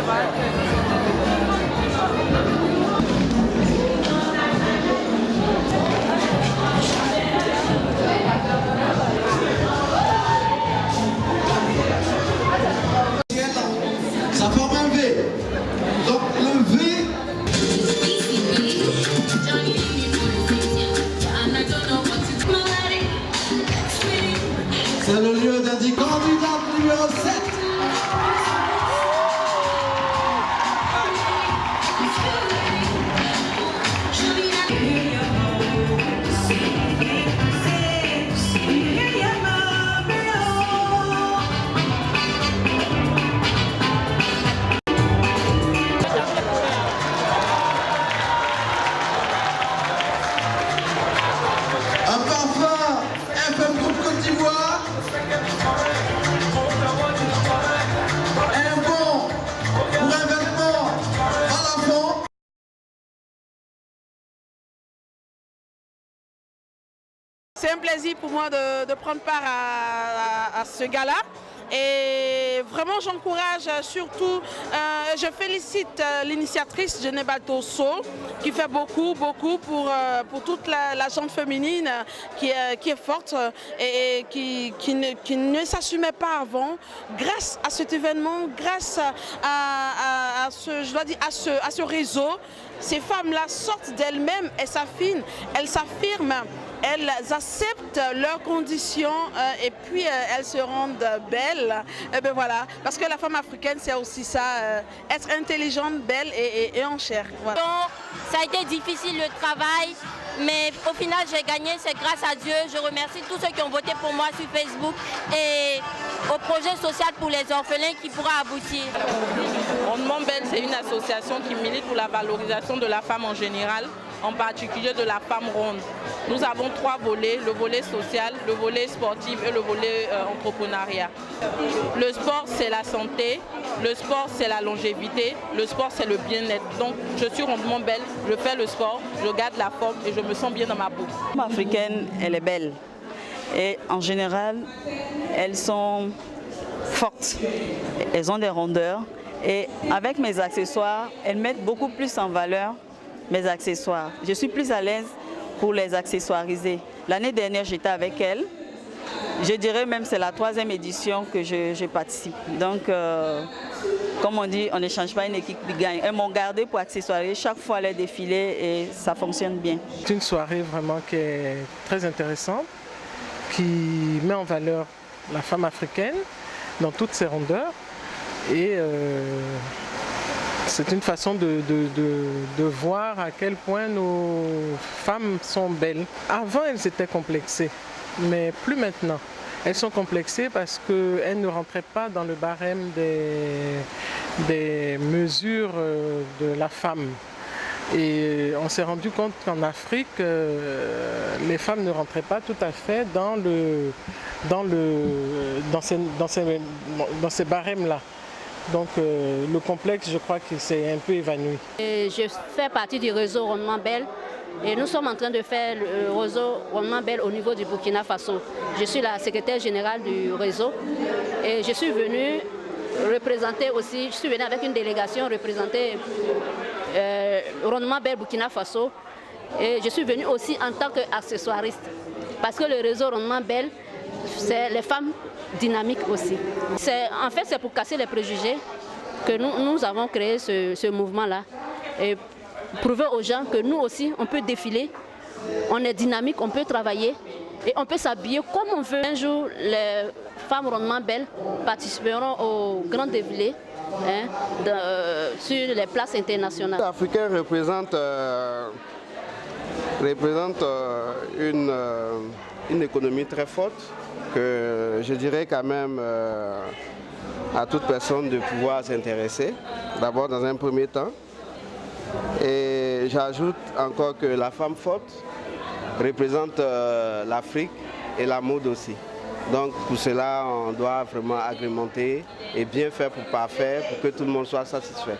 Voilà. Ça forme un V. Donc le V. C'est le lieu d'indiquer candidat numéro 7. Un parfum FM Groupe Côte d'Ivoire. Un bon pour un vêtement à la fond. C'est un plaisir pour moi de prendre part à ce gala. Et vraiment, j'encourage surtout, je félicite l'initiatrice Geneba Tosso qui fait beaucoup pour toute la gente féminine qui est forte et qui ne s'assumait pas avant. Grâce à cet événement, grâce à ce réseau, ces femmes-là sortent d'elles-mêmes, elles s'affinent, elles s'affirment. Elles acceptent leurs conditions et puis elles se rendent belles. Et ben voilà, parce que la femme africaine, c'est aussi ça, être intelligente, belle et en chair. Voilà. Donc, ça a été difficile le travail, mais au final j'ai gagné, c'est grâce à Dieu. Je remercie tous ceux qui ont voté pour moi sur Facebook et au projet social pour les orphelins qui pourra aboutir. Rondement Belle, c'est une association qui milite pour la valorisation de la femme en général, en particulier de la femme ronde. Nous avons 3 volets, le volet social, le volet sportif et le volet entrepreneuriat. Le sport, c'est la santé, le sport, c'est la longévité, le sport, c'est le bien-être. Donc, je suis rondement belle, je fais le sport, je garde la forme et je me sens bien dans ma peau. La femme africaine, elle est belle. Et en général, elles sont fortes, elles ont des rondeurs. Et avec mes accessoires, elles mettent beaucoup plus en valeur mes accessoires. Je suis plus à l'aise pour les accessoiriser. L'année dernière, j'étais avec elles. Je dirais même que c'est la 3e édition que je participe. Donc, comme on dit, on ne change pas une équipe qui gagne. Elles m'ont gardé pour accessoiriser chaque fois les défilés et ça fonctionne bien. C'est une soirée vraiment qui est très intéressante, qui met en valeur la femme africaine dans toutes ses rondeurs. Et c'est une façon de voir à quel point nos femmes sont belles. Avant, elles étaient complexées, mais plus maintenant. Elles sont complexées parce qu'elles ne rentraient pas dans le barème des mesures de la femme. Et on s'est rendu compte qu'en Afrique, les femmes ne rentraient pas tout à fait dans ces barèmes-là. Donc le complexe, je crois que c'est un peu évanoui. Je fais partie du réseau Rondement Belle et nous sommes en train de faire le réseau Rondement Belle au niveau du Burkina Faso. Je suis la secrétaire générale du réseau et je suis venue représenter aussi, je suis venue avec une délégation représenter Rondement Belle Burkina Faso. Et je suis venue aussi en tant qu'accessoiriste. Parce que le réseau Rondement Belle, c'est les femmes dynamiques aussi. En fait, c'est pour casser les préjugés que nous avons créé ce mouvement-là. Et prouver aux gens que nous aussi, on peut défiler, on est dynamique, on peut travailler et on peut s'habiller comme on veut. Un jour, les femmes Rondement Belle participeront au grand défilé sur les places internationales. L'Africain représente une économie très forte que je dirais quand même à toute personne de pouvoir s'intéresser, d'abord dans un premier temps. Et j'ajoute encore que la femme forte représente l'Afrique et la mode aussi. Donc pour cela, on doit vraiment agrémenter et bien faire pour parfaire pour que tout le monde soit satisfait.